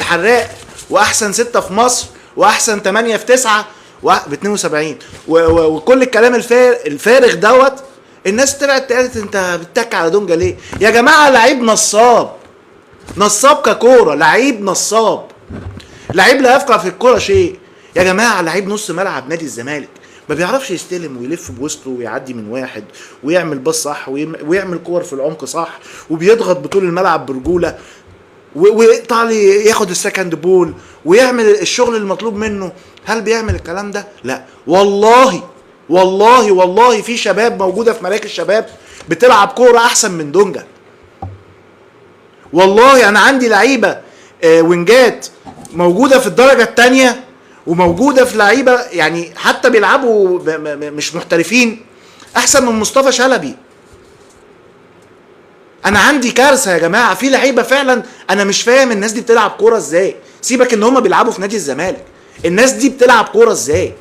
الحراق واحسن 6 في مصر واحسن 8 في 9 ب 72 وكل الكلام الفارغ دوت. الناس طلعت قالت انت بتتك على دونجا ليه؟ يا جماعه لعيب نصاب، نصاب ككوره، لعيب نصاب، لعيب لا يفقه في الكوره شيء. يا جماعه لعيب نص ملعب نادي الزمالك ما بيعرفش يستلم ويلف بوسطه ويعدي من واحد ويعمل باص صح ويعمل كور في العمق صح وبيضغط بطول الملعب برجوله ويقطع لي ياخد السكند بول ويعمل الشغل المطلوب منه. هل بيعمل الكلام ده؟ لا والله والله والله في شباب موجوده في مراكز الشباب بتلعب كوره احسن من دونجا. والله انا عندي لعيبه وينجات موجوده في الدرجه الثانيه وموجوده في لعيبه يعني حتى بيلعبوا مش محترفين احسن من مصطفى شلبي. انا عندي كارثه يا جماعه في لعيبه فعلا انا مش فاهم الناس دي بتلعب كوره ازاي. سيبك ان هم بيلعبوا في نادي الزمالك، الناس دي بتلعب كوره ازاي؟